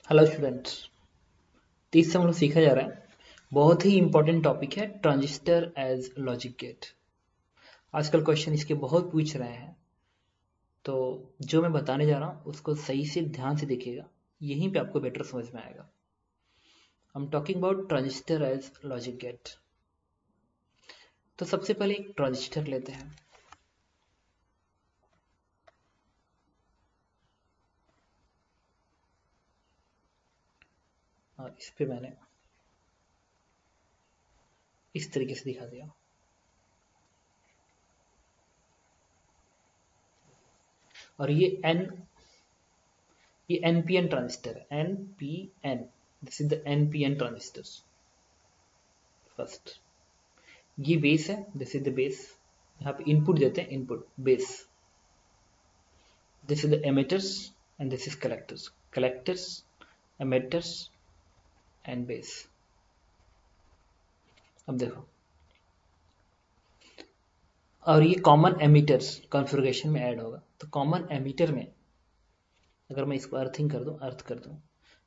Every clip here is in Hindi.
Hello students. तीस से हम लोग सीखा जा रहा है। बहुत ही इंपॉर्टेंट टॉपिक है ट्रांजिस्टर एज लॉजिक गेट। आजकल क्वेश्चन इसके बहुत पूछ रहे हैं, तो जो मैं बताने जा रहा हूँ उसको सही से ध्यान से देखिएगा, यहीं पे आपको बेटर समझ में आएगा। I am talking about transistor as logic gate. तो सबसे पहले एक ट्रांजिस्टर लेते हैं। और इस पे मैंने इस तरीके से दिखा दिया। और ये एनपीएन ट्रांजिस्टर है, NPN. This is the NPN transistors. First ये बेस है, दिस इज द बेस। यहाँ पे इनपुट देते हैं, input base. This is the emitters and this is collectors. Collectors, emitters and base. अब देखो, और ये कॉमन एमिटर्स कॉन्फ़िगरेशन में ऐड होगा। तो कॉमन एमिटर में अगर मैं इसको अर्थ कर दूं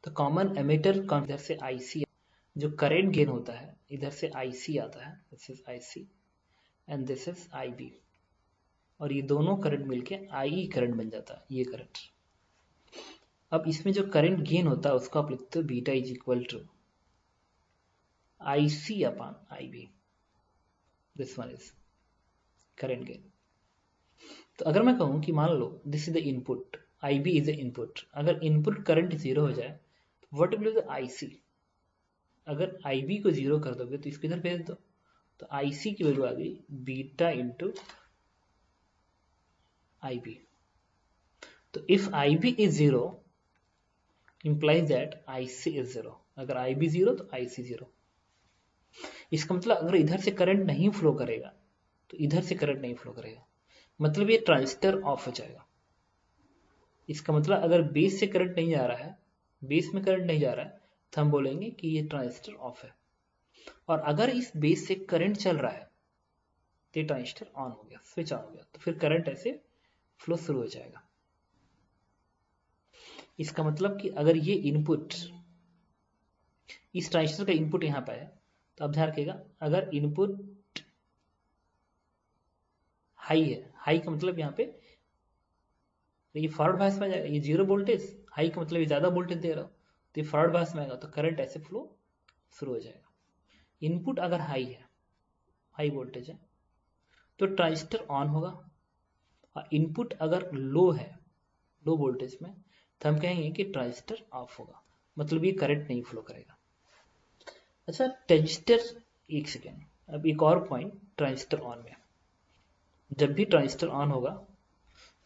तो कॉमन एमिटर इधर से आईसी, जो करेंट गेन होता है इधर से आईसी आता है। This is IC and this is IB. और ये दोनों करंट मिलके आई करंट बन जाता है, ये करंट। अब इसमें जो करंट गेन होता है उसको आप लिखते हो beta is equal to I C upon I B. This one is current gain. तो अगर मैं कहूं कि मान लो this is the input, I B is the input. अगर इनपुट करंट जीरो हो जाए तो what will be the I C. अगर आई बी को जीरो कर दोगे तो इसको इधर भेज दो, तो आई सी की वैल्यू आ गई बीटा इंटू आई बी। तो if I B is zero implies that IC is zero। अगर IB जीरो तो IC जीरो। इसका मतलब अगर इधर से करंट नहीं फ्लो करेगा तो इधर से करंट नहीं फ्लो करेगा, मतलब ये ट्रांजिस्टर ऑफ हो जाएगा। इसका मतलब अगर बेस से करंट नहीं जा रहा है, बेस में करंट नहीं जा रहा है, तो हम बोलेंगे कि ये ट्रांजिस्टर ऑफ है। और अगर इस बेस से करंट चल रहा है तो ये ट्रांजिस्टर ऑन हो गया, स्विच ऑन हो गया, तो फिर करंट ऐसे फ्लो शुरू हो जाएगा। इसका मतलब कि अगर ये इनपुट, इस ट्रांजिस्टर का इनपुट यहाँ पे है, तो आप ध्यान रखिएगा, अगर इनपुट हाई है, हाई का मतलब यहाँ पे ये फॉरवर्ड बायस में जाएगा। ये जीरो वोल्टेज, हाई का मतलब ये ज्यादा वोल्टेज दे रहा हो, तो ये फॉरवर्ड बायस में आएगा, तो करंट ऐसे फ्लो शुरू हो जाएगा। इनपुट अगर हाई है, हाई वोल्टेज है, तो ट्रांजिस्टर ऑन होगा। और इनपुट अगर लो है, लो वोल्टेज में, तो हम कहेंगे कि ट्रांजिस्टर ऑफ होगा, मतलब ये करंट नहीं फ्लो करेगा। अच्छा ट्रांजिस्टर, एक सेकेंड, अब एक और पॉइंट ट्रांजिस्टर ऑन में। जब भी ट्रांजिस्टर ऑन होगा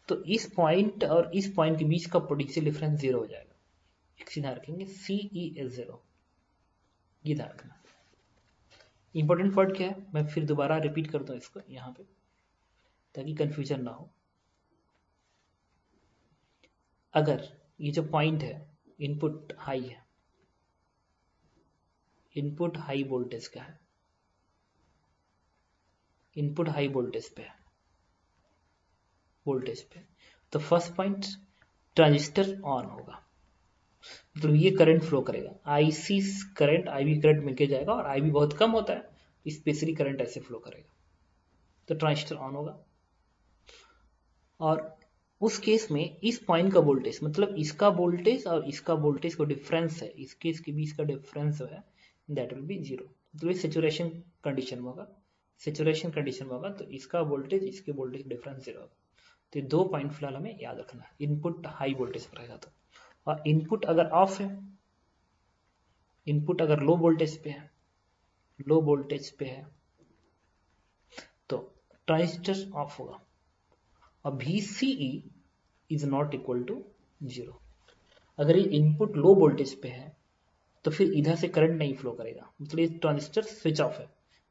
तो इस पॉइंट और इस पॉइंट के बीच का पोटेंशियल डिफरेंस जीरो हो जाएगा। एक सीधा रखेंगे, सी ई इज जीरो, ये ध्यान रखना। इंपॉर्टेंट वर्ड क्या है, मैं फिर दोबारा रिपीट कर दूं इसको यहाँ पे ताकि कंफ्यूजन ना हो। अगर ये जो पॉइंट है, इनपुट हाई है, इनपुट हाई वोल्टेज का है, इनपुट हाई वोल्टेज पे है, वोल्टेज पे, तो फर्स्ट पॉइंट ट्रांजिस्टर ऑन होगा, मतलब ये करंट फ्लो करेगा। आईसी करंट आईबी करंट मिलके जाएगा, और आईबी बहुत कम होता है, स्पेशली करंट ऐसे फ्लो करेगा, तो ट्रांजिस्टर ऑन होगा। और उस केस में इस पॉइंट का वोल्टेज, मतलब इसका वोल्टेज और इसका वोल्टेज का डिफरेंस है, इसके इसके बीच का डिफरेंस जो है, दैट विल बी जीरो। मतलब ये सेचुरेशन कंडीशन में होगा, सेचुरेशन कंडीशन में होगा, तो इसका वोल्टेज इसके वोल्टेज डिफरेंस जीरो होगा। तो ये दो पॉइंट फिलहाल हमें याद रखना है, इनपुट हाई वोल्टेज पर रहेगा तो। और इनपुट अगर ऑफ है, इनपुट अगर लो वोल्टेज पे है, लो वोल्टेज पे है, तो ट्रांजिस्टर ऑफ होगा। और VCE is not equal to zero. अगर ये इनपुट लो वोल्टेज पे है तो फिर इधर से करंट नहीं फ्लो करेगा, मतलब ये ट्रांजिस्टर स्विच ऑफ है,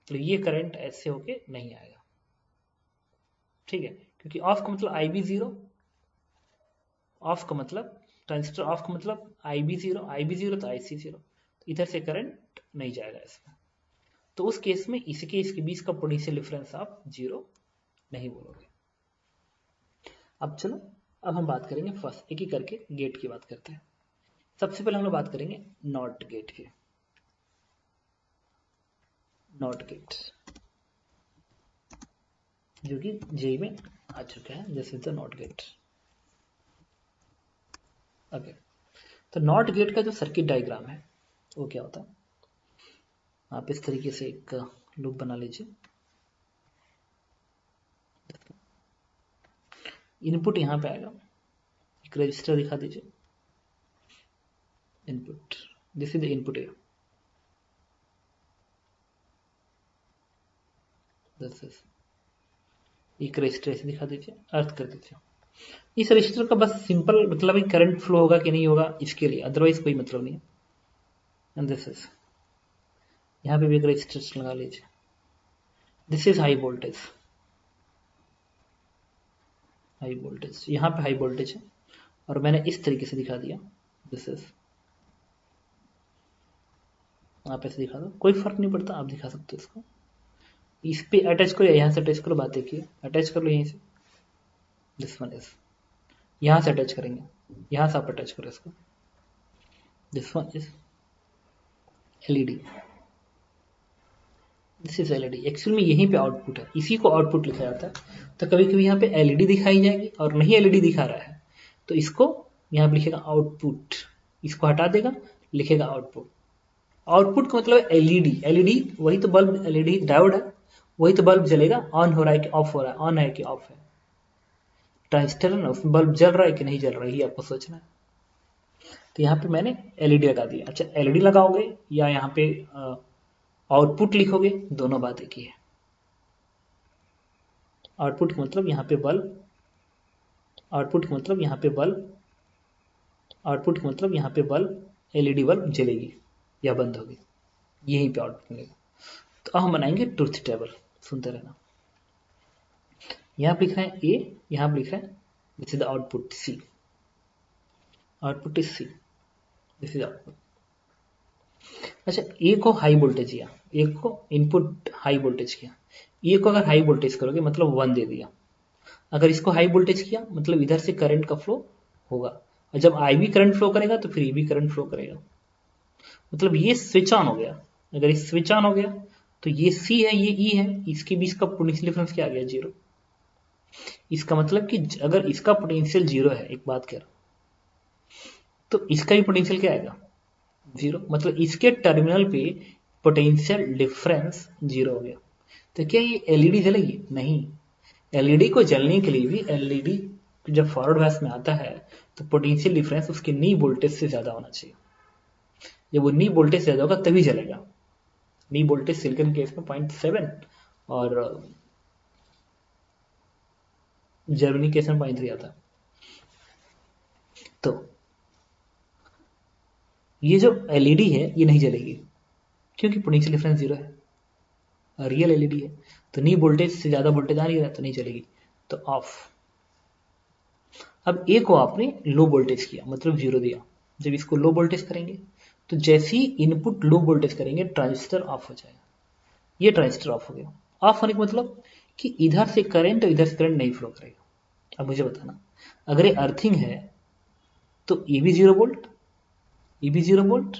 तो ये करंट ऐसे होके नहीं आएगा। ठीक है, क्योंकि ऑफ का मतलब IB जीरो, ऑफ का मतलब ट्रांजिस्टर ऑफ का मतलब IB जीरो, IB जीरो तो IC जीरो, तो इधर से करंट नहीं जाएगा इसमें। तो उस केस में इसके बीच का पोटेंशियल डिफरेंस आप जीरो नहीं बोलोगे। अब चलो, अब हम बात करेंगे फर्स्ट, एक ही करके गेट की बात करते हैं। सबसे पहले हम लोग बात करेंगे नॉट गेट की। नॉट गेट जो कि जेई में आ चुका है, this is the not gate. Okay, तो नॉट गेट का जो सर्किट डायग्राम है वो क्या होता है, आप इस तरीके से एक लूप बना लीजिए। इनपुट यहां पे आएगा, एक रजिस्टर दिखा दीजिए, input, this is the input area, this is एक रजिस्टर ऐसे दिखा दीजिए, अर्थ कर दीजिए। इस रजिस्टर का बस सिंपल मतलब है करंट फ्लो होगा कि नहीं होगा इसके लिए, अदरवाइज कोई मतलब नहीं है। एंड दिस इज, यहाँ पे भी एक रजिस्टर लगा लीजिए, this is high voltage, high voltage, यहाँ पे हाई वोल्टेज है और मैंने इस तरीके से दिखा दिया, दिस इज, आप ऐसे दिखा दो, कोई फर्क नहीं पड़ता, आप दिखा सकते हो इसको। इस पे अटैच करो या यहाँ से अटैच करो, बात एक ही है, अटैच कर लो यहीं से, दिस वन इज, यहाँ से अटैच करेंगे, यहाँ से आप अटैच करो इसको, this one is LED, this is LED. Actual में यहीं पे आउटपुट है, इसी को आउटपुट लिखा जाता है। तो कभी कभी यहाँ पे एलईडी दिखाई जाएगी और नहीं एलईडी दिखा रहा है तो इसको यहाँ पे लिखेगा आउटपुट, इसको हटा देगा, लिखेगा आउटपुट। आउटपुट का मतलब एलईडी, एलईडी वही तो बल्ब, एलईडी डायोड है, वही तो बल्ब जलेगा, ऑन हो रहा है कि ऑफ हो रहा है, ऑन है कि ऑफ है। ट्रांजिस्टर है ना, उसमें बल्ब जल रहा है कि नहीं जल रहा है, ये आपको सोचना है। तो यहाँ पे मैंने एलईडी लगा दिया। अच्छा, एलईडी लगाओगे या यहाँ पे आउटपुट लिखोगे, दोनों बात एक ही है। आउटपुट का मतलब यहाँ पे बल्ब, आउटपुट का मतलब यहाँ पे बल्ब, आउटपुट का मतलब यहाँ पे बल्ब, एलईडी बल्ब जलेगी या बंद होगी, यहीं पे आउटपुट मिलेगा। तो अब हम बनाएंगे ट्रुथ टेबल, सुनते रहना। यहाँ पे लिख रहे हैं ए, यहाँ पे लिख रहे हैं this is the output C, output is C, this is output. अच्छा, ए को हाई वोल्टेज किया, ए को इनपुट हाई वोल्टेज किया, ए को अगर हाई वोल्टेज करोगे मतलब 1 दे दिया, अगर इसको हाई वोल्टेज किया मतलब इधर से करंट का फ्लो होगा, और जब आई भी करंट फ्लो करेगा तो फिर ये भी करंट फ्लो करेगा, मतलब ये स्विच ऑन हो गया। अगर ये स्विच ऑन हो गया तो ये सी है, ये ई है, इसके बीच का पोटेंशियल डिफरेंस क्या आ गया, 0। इसका मतलब कि अगर इसका पोटेंशियल 0 है, एक बात कह रहा हूं, तो इसका भी पोटेंशियल क्या आएगा, 0। मतलब इसके टर्मिनल पे पोटेंशियल डिफरेंस 0 हो गया। तो क्या ये एलईडी जलेगी, नहीं। एलईडी को जलने के लिए भी, एलईडी जब फॉरवर्ड बायस में आता है तो पोटेंशियल डिफरेंस उसके नी वोल्टेज से ज्यादा होना चाहिए। जब वो नी वोल्टेज से ज्यादा होगा तभी जलेगा। नी वोल्टेज सिलिकॉन केस में 0.7 और जर्मनी केस में 0.3 आता है। तो ये जो एलईडी है ये नहीं जलेगी क्योंकि पोटेंशियल डिफरेंस 0 है, रियल एलईडी है, तो नी वोल्टेज से ज्यादा वोल्टेज आ नहीं रहा तो नहीं चलेगी, तो ऑफ। अब ए को आपने लो वोल्टेज किया मतलब 0 दिया, जब इसको लो वोल्टेज करेंगे तो जैसे ही इनपुट लो वोल्टेज करेंगे ट्रांजिस्टर ऑफ हो जाएगा। ये ट्रांजिस्टर ऑफ हो गया। ऑफ होने का मतलब कि इधर से करंट और इधर से करंट नहीं फ्लो करेगा। अब मुझे बताना, अगर ये अर्थिंग है तो ये भी 0 वोल्ट, ये भी 0 वोल्ट,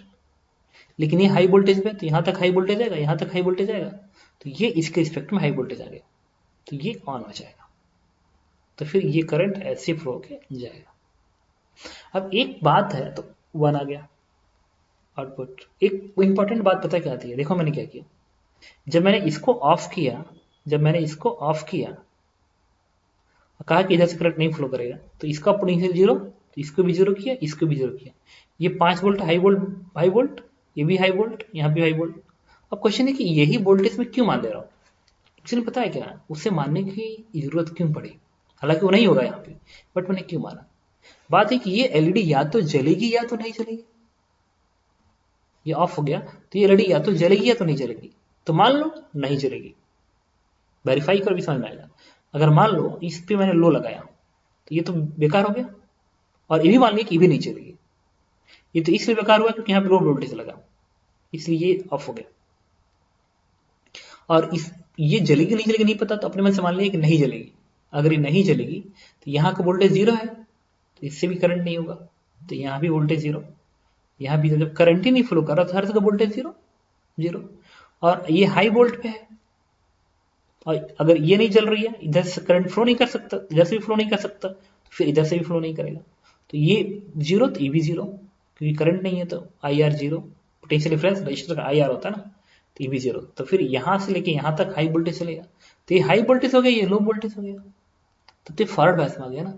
लेकिन ये हाई वोल्टेज पे तो यहां तक हाई वोल्टेज आएगा, यहां तक हाई वोल्टेज आएगा, तो ये इसके रिस्पेक्ट में हाई वोल्टेज आ गया, तो ये ऑन हो जाएगा, तो फिर ये करंट ऐसे फ्लो के जाएगा। अब एक बात है, तो 1 आ गया आउटपुट। एक इंपॉर्टेंट बात पता क्या आती है, देखो मैंने क्या किया, जब मैंने इसको ऑफ किया, जब मैंने इसको ऑफ किया, कहा कि इधर से करंट नहीं फ्लो करेगा, तो इसका पोटेंशियल 0, तो इसको भी 0 किया, इसको भी 0 किया। ये 5 volt high volt, high volt, ये भी हाई वोल्ट, यहाँ भी हाई वोल्ट। अब क्वेश्चन है कि यही वोल्टेज में क्यों मान दे रहा हूँ, एक्चुअली पता है क्या, उससे मानने की जरूरत क्यों पड़ी, हालांकि वो नहीं होगा यहाँ पे, बट मैंने क्यों माना। बात है कि ये एलईडी या तो जलेगी या तो नहीं जलेगी। ये ऑफ हो गया तो ये एलईडी या तो जलेगी या तो नहीं जलेगी, तो मान लो नहीं जलेगी, वेरीफाई कर भी समझ में आएगा। अगर मान लो इस पे मैंने लो लगाया तो ये तो बेकार हो गया, और ये भी मान लिया कि ये भी नहीं चलेगी, ये तो इसलिए बेकार हुआ क्योंकि यहाँ पे लो वोल्टेज लगा, इसलिए ये ऑफ हो गया। और इस ये जलेगी नहीं जलेगी नहीं पता, तो अपने मन से मान लिया कि नहीं जलेगी। अगर ये नहीं जलेगी तो यहाँ का वोल्टेज 0 है, तो इससे भी करंट नहीं होगा, तो यहाँ भी वोल्टेज 0, यहाँ भी जब करंट ही नहीं फ्लो कर रहा तो हर जगह वोल्टेज जीरो जीरो। और ये हाई वोल्ट पे है, और अगर ये नहीं चल रही है, इधर से करंट फ्लो नहीं कर सकता, इधर से भी फ्लो नहीं कर सकता, तो फिर इधर से भी फ्लो नहीं करेगा। तो ये जीरो तो ये भी जीरो, क्योंकि करंट नहीं है तो I R zero. Potential difference register का आई आर होता है ना, तो ये भी जीरो। तो फिर यहां से लेके यहां तक हाई वोल्टेज चलेगा, तो ये हाई वोल्टेज हो गया, ये लो वोल्टेज हो गया, तो ये फॉरवर्ड बायस में आ गया ना।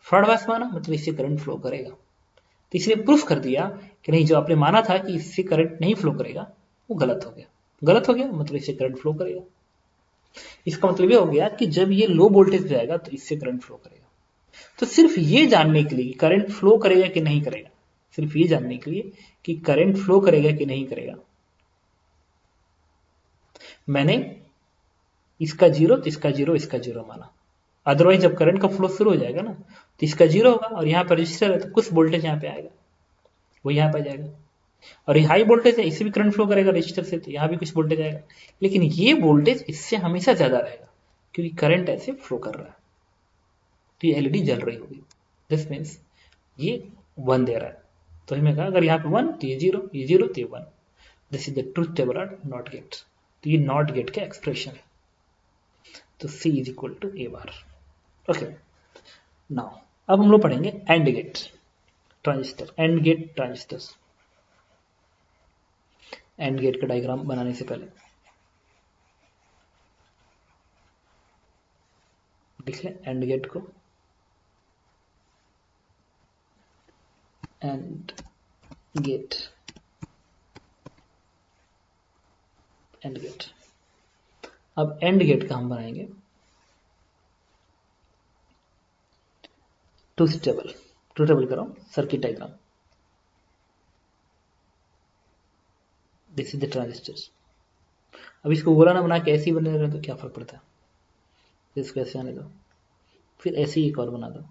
फॉरवर्ड बायस में आना मतलब इससे करंट फ्लो करेगा। तो इसलिए प्रूफ कर दिया कि नहीं, जो आपने माना था कि इससे करंट नहीं फ्लो करेगा वो गलत हो गया। गलत हो गया मतलब इससे करंट फ्लो करेगा। इसका मतलब ये हो गया कि जब ये लो वोल्टेज जाएगा तो इससे करंट फ्लो करेगा। तो सिर्फ ये जानने के लिए करंट फ्लो करेगा कि नहीं करेगा, सिर्फ ये जानने के लिए कि करंट फ्लो करेगा कि नहीं करेगा, मैंने इसका जीरो तो इसका जीरो इसका जीरो माना। अदरवाइज जब करंट का फ्लो शुरू हो जाएगा ना तो इसका जीरो होगा, और यहाँ पर रजिस्टर है तो कुछ वोल्टेज यहाँ पे आएगा, वो यहाँ पे जाएगा। और ये हाई वोल्टेज है, इससे भी करंट फ्लो करेगा रजिस्टर से, तो यहाँ भी कुछ वोल्टेज आएगा। लेकिन ये वोल्टेज इससे हमेशा ज्यादा रहेगा क्योंकि करंट ऐसे फ्लो कर रहा है। तो ये एलईडी जल रही होगी, दिस मीन्स ये 1 दे रहा है। तो हमें कहा अगर यहाँ पे 1 तो ये जीरो तो ये 1। This is the truth table or not gate. तो ये नॉट गेट का एक्सप्रेशन है। तो C इज इक्वल टू ए बार। ओके, नाउ अब हम लोग पढ़ेंगे and gate transistor, and gate transistors. And gate का डायग्राम बनाने से पहले लिख लें एंड गेट को। And gate, and gate. अब एंड गेट का हम बनाएंगे ट्रूथ टेबल करो circuit diagram. This is the transistors. अब इसको गोला ना बना के ऐसे ही बने रहे तो क्या फर्क पड़ता है, इसको ऐसे आने दो, फिर ऐसे ही एक और बना दो।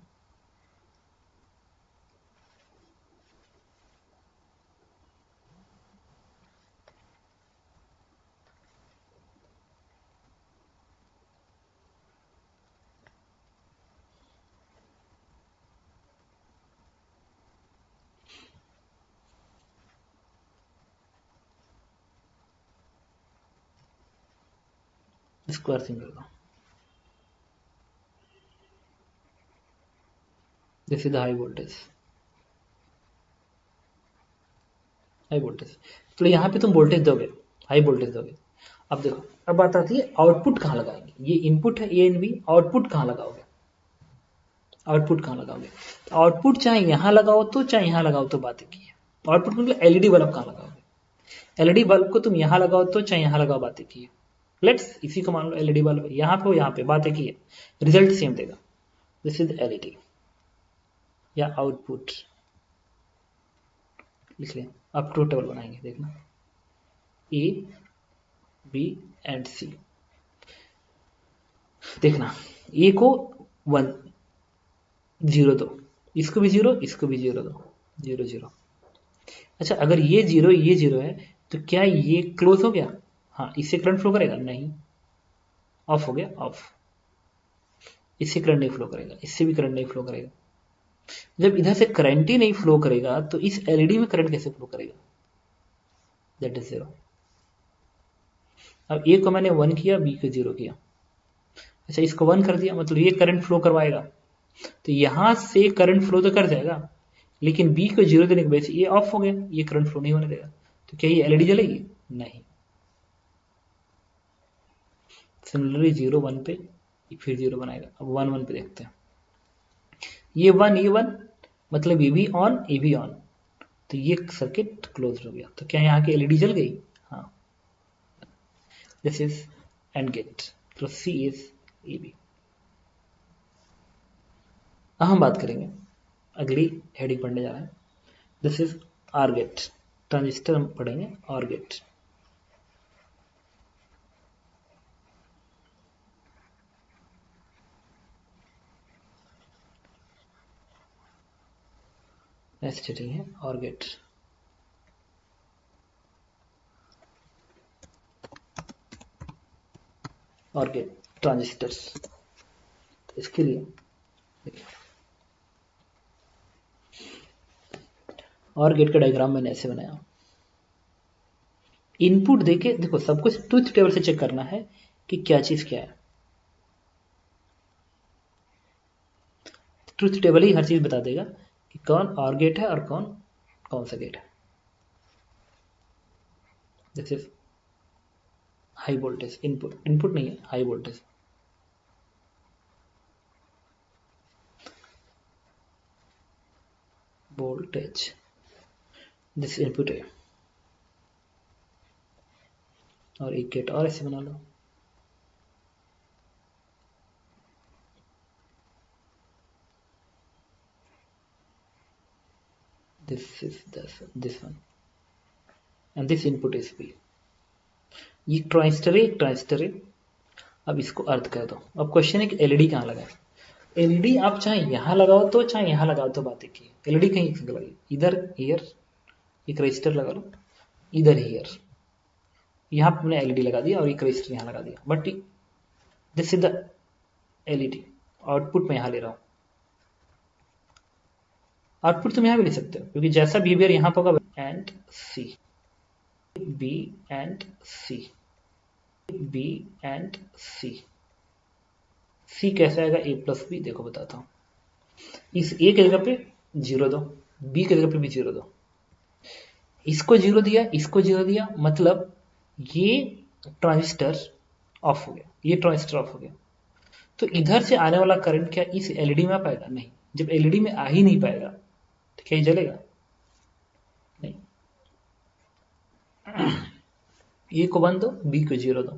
इसको अर्थिंग कर दो। This is the high voltage, high voltage. तो यहाँ पे तुम वोल्टेज दोगे, हाई वोल्टेज दोगे। अब देखो, अब बात आती है आउटपुट कहाँ लगाएंगे। ये इनपुट है ए एंड बी, आउटपुट कहाँ लगाओगे, आउटपुट कहाँ लगाओगे। तो आउटपुट चाहे यहाँ लगाओ तो चाहे यहाँ लगाओ तो बात एक ही है। आउटपुट मतलब एलईडी बल्ब कहाँ लगाओगे। एलईडी बल्ब को तुम यहाँ लगाओ तो चाहे यहाँ लगाओ बात एक ही है। लेट्स इसी को मान लो एलईडी बल्ब यहाँ पे हो यहाँ पे, बात एक ही है, रिजल्ट सेम देगा। दिस इज एलईडी या आउटपुट लिख लें। अब ट्रूथ टेबल बनाएंगे, देखना ए बी एंड सी। देखना ए को 1 0 दो, इसको भी 0 इसको भी 0 दो, 0 0। अच्छा अगर ये 0 है तो क्या ये क्लोज हो गया, हाँ इससे करंट फ्लो करेगा नहीं, ऑफ हो गया ऑफ। इससे करंट नहीं फ्लो करेगा, इससे भी करंट नहीं फ्लो करेगा। जब इधर से करंट ही नहीं फ्लो करेगा तो इस एलईडी में करंट कैसे फ्लो करेगा, दैट इज 0। अब ए को मैंने 1 किया, बी को 0 किया। अच्छा इसको 1 कर दिया मतलब ये करंट फ्लो करवाएगा, तो यहां से करंट फ्लो तो कर जाएगा, लेकिन बी को 0 देने के बाद ये ऑफ हो गया, ये करंट फ्लो नहीं होने देगा। तो क्या ये एलईडी जलेगी, नहीं। सिमिलरली 0 1 पे फिर 0 बनाएगा। अब 1 1 पे देखते हैं, ये 1 मतलब ये भी ऑन ये भी ऑन, तो ये सर्किट क्लोज हो गया। तो क्या यहाँ की एलईडी जल गई, हाँ। दिस इज एंड गेट, तो सी इज ए बी। अब हम बात करेंगे, अगली हेडिंग पढ़ने जा रहे हैं, this is or gate transistor. हम पढ़ेंगे आर गेट। नेक्स्ट हेडिंग है or gate. Or gate transistors. तो इसके लिए देखिए और गेट का डायग्राम मैंने ऐसे बनाया। इनपुट देके देखो सब कुछ ट्रूथ टेबल से चेक करना है कि क्या चीज क्या है। ट्रूथ टेबल ही हर चीज बता देगा कि कौन और गेट है और कौन सा गेट है। This is high voltage input नहीं है, high voltage. Voltage this input है। और एक गेट और ऐसे बना लो। this is this one and this input is B। ये ट्रांजिस्टर है। अब इसको अर्थ कर दो। अब क्वेश्चन है कि एलईडी कहाँ लगाए। एलईडी आप चाहे यहां लगाओ तो चाहे यहां लगाओ तो बात एक ही है। एलईडी कहीं एक जगह लगी, इधर हियर एक रजिस्टर लगा लो, इधर हियर यहां पे मैंने एलईडी लगा दिया और एक रजिस्टर यहां लगा दिया। But this is the LED. Output मैं यहां ले रहा हूं। आउटपुट तुम यहां भी ले सकते हो क्योंकि जैसा बिहेवियर यहां पर होगा। And C, B and C, B and C. C कैसे आएगा ए प्लस बी, देखो बताता हूं। इस ए की जगह पे 0 दो, बी की जगह पे भी 0 दो। इसको 0 दिया, इसको 0 दिया, मतलब ये ट्रांजिस्टर ऑफ हो गया, ये ट्रांजिस्टर ऑफ हो गया। तो इधर से आने वाला करंट क्या इस एलईडी में आ पाएगा? नहीं। जब एलईडी में आ ही नहीं पाएगा तो क्या ये जलेगा? नहीं। ए को 1 दो, बी को 0 दो।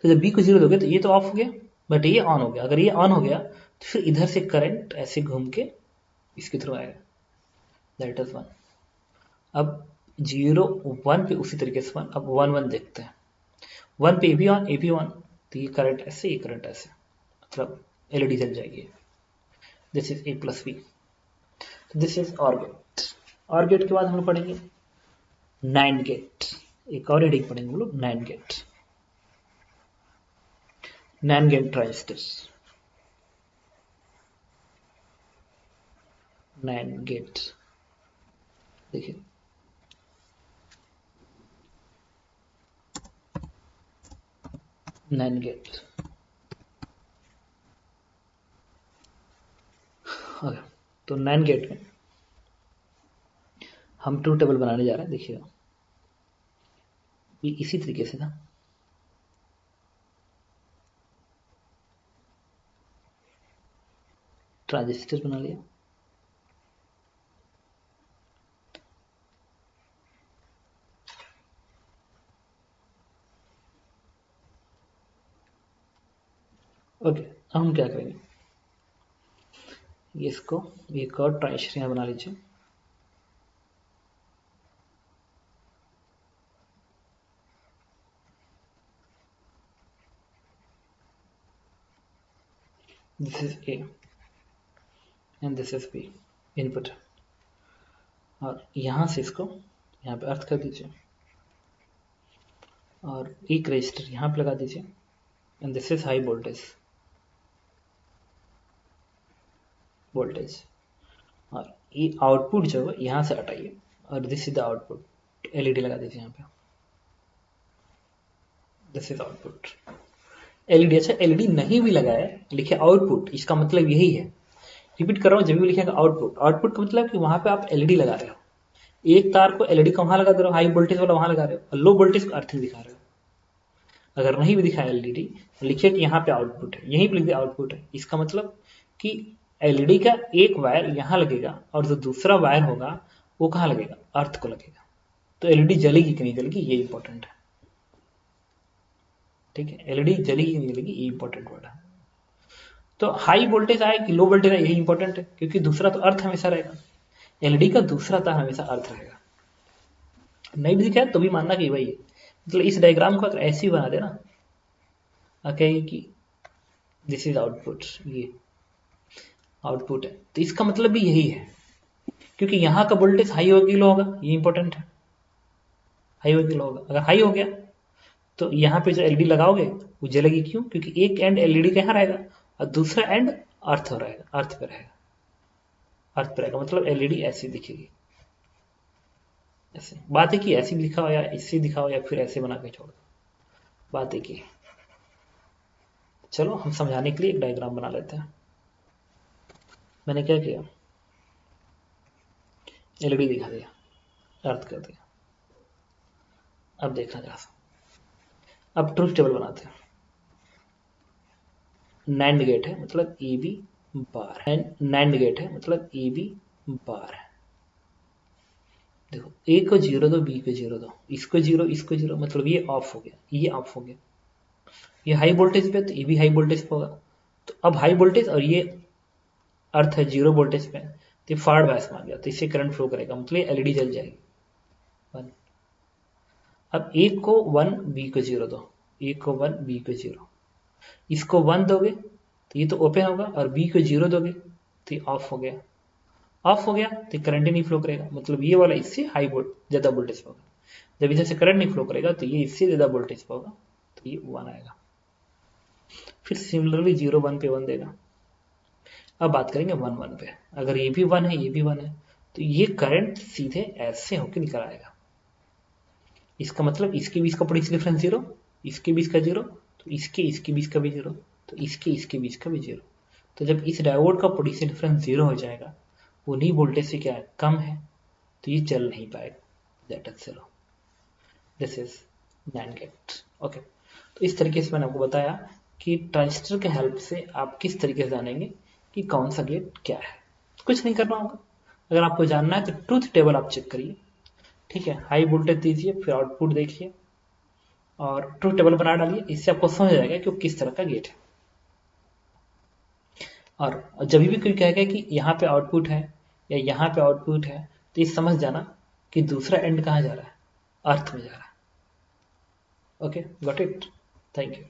तो जब बी को 0 दोगे तो ये तो ऑफ हो गया, बट ये ऑन हो गया। अगर ये ऑन हो गया तो फिर इधर से करंट ऐसे घूम के इसके थ्रू आएगा। That is 1। अब 0 1 पे उसी तरीके से 1। अब 1 1 देखते हैं। 1 पे ए भी ऑन, तो ये करंट ऐसे, ये करंट ऐसे, मतलब एलईडी जल जाएगी। This is A plus B. This is or gate. Or gate के बाद हम लोग पढ़ेंगे नैंड गेट। एक और हेडिंग पढ़ेंगे हम लोग, NAND gate. NAND gate transistors, NAND gate. देखिए नैंड गेट। तो नैंड गेट में हम ट्रूथ टेबल बनाने जा रहे हैं। देखिएगा ये इसी तरीके से था। ट्रांजिस्टर बना लिया, ओके। अब हम क्या करेंगे, इसको एक और ट्रांजिस्टर यहाँ बना लीजिए। This is A and this is B input. और यहां से इसको यहाँ पे अर्थ कर दीजिए और एक रजिस्टर यहाँ पे लगा दीजिए। And this is high voltage और ये आउटपुट जो है यहाँ से हटाइए और this is the output. LED लगा दीजिए यहाँ पे। This is output. एलईडी, अच्छा एलईडी नहीं भी लगाया, लिखे आउटपुट, इसका मतलब यही है। रिपीट कर रहा हूँ, जब भी लिखेगा आउटपुट, आउटपुट का मतलब कि वहां पे आप एलईडी लगा रहे हो। एक तार को एलईडी का वहां लगा दे रहे हो, हाई वोल्टेज वाला वहां लगा रहे हो, और लो वोल्टेज को अर्थिंग दिखा रहे हो। अगर नहीं भी दिखाया एलईडी तो लिखिए कि यहाँ पे आउटपुट है, यहीं पे लिख दिया आउटपुट है। इसका मतलब कि एलईडी का एक वायर यहाँ लगेगा और जो दूसरा वायर होगा वो कहाँ लगेगा? अर्थ को लगेगा। तो एलईडी जलेगी कि नहीं जलेगी ये इंपॉर्टेंट है। ठीक है, एलईडी जलेगी कि नहीं जलेगी ये इंपॉर्टेंट वर्ड है। तो हाई वोल्टेज आए कि लो वोल्टेज आए यही इंपॉर्टेंट है, क्योंकि दूसरा तो अर्थ हमेशा रहेगा। एलईडी का दूसरा तार हमेशा अर्थ रहेगा। नहीं भी दिखाया तो भी मानना कि वही है। मतलब इस डायग्राम को अगर ऐसे ही बना देना, कहेंगे कि दिस इज आउटपुट, ये आउटपुट है, तो इसका मतलब भी यही है, क्योंकि यहाँ का वोल्टेज हाई होगा कि लो होगा ये इंपॉर्टेंट है। हाई होगा कि लो होगा? अगर हाई हो गया तो यहाँ पे जो एलईडी लगाओगे वो जलेगी। क्यों? क्योंकि एक एंड एलईडी का यहाँ रहेगा और दूसरा एंड अर्थ हो रहेगा, अर्थ पे रहेगा। अर्थ पर आएगा, मतलब एलईडी ऐसी दिखेगी, ऐसे। बात है कि ऐसे दिखा हो या इससे दिखा हो या फिर ऐसे बना के छोड़ दो, बात है कि चलो हम समझाने के लिए एक डायग्राम बना लेते हैं। मैंने क्या किया, एलईडी दिखा दिया, अर्थ कर दिया। अब देखना जरा सा, अब ट्रुथ टेबल बनाते हैं। नैंड गेट है मतलब A B bar, and NAND gate है मतलब ए बी बार है। देखो ए को 0 दो, बी को 0 दो, इसको 0 इसको 0, मतलब ये ऑफ हो गया, ये ऑफ हो गया। ये हाई वोल्टेज पे तो ये भी हाई वोल्टेज पे होगा। तो अब हाई वोल्टेज और ये अर्थ है 0 वोल्टेज पे, तो फॉरवर्ड बायस मान गया, तो इससे करंट फ्लो करेगा, मतलब एलईडी जल जाएगी। 1। अब ए को 1 बी को 0 दो, ए को 1 बी को 0, इसको 1 दोगे तो ये तो ओपन होगा, और बी को 0 दोगे तो ये ऑफ हो गया। ऑफ हो गया तो करंट ही नहीं फ्लो करेगा, मतलब ये वाला इससे हाई ज्यादा वोल्टेज पे होगा। जब इधर से करंट नहीं फ्लो करेगा तो ये इससे ज्यादा वोल्टेज पे होगा, तो ये 1 आएगा। फिर सिमिलरली 0 1 पे 1 देगा। अब बात करेंगे 1 1 पे, अगर ये भी 1 है ये भी 1 है, तो ये करंट सीधे ऐसे होकर निकल आएगा। इसका मतलब इसके बीच का पोटेंशियल डिफरेंस 0, इसके बीच का 0, तो इसके बीच का भी 0, तो इसके बीच का भी 0। तो जब इस डायोड का पोटेंशियल डिफरेंस 0 हो जाएगा, उन्हीं वोल्टेज से क्या है, कम है, तो ये चल नहीं पाएगा, that is 0। This is NAND gate. Okay, तो इस तरीके से मैंने आपको बताया कि ट्रांजिस्टर के हेल्प से आप किस तरीके से जानेंगे कि कौन सा गेट क्या है। कुछ नहीं करना होगा, अगर आपको जानना है तो ट्रूथ टेबल आप चेक करिए, ठीक है, हाई वोल्टेज दीजिए, फिर आउटपुट देखिए और ट्रूथ टेबल बना डालिए, इससे आपको समझ जाएगा कि वो किस तरह का गेट है। और जब भी कोई कहेगा कि यहाँ पे आउटपुट है या यहाँ पे आउटपुट है, तो ये समझ जाना कि दूसरा एंड कहाँ जा रहा है, अर्थ में जा रहा है। Okay, got it, thank you.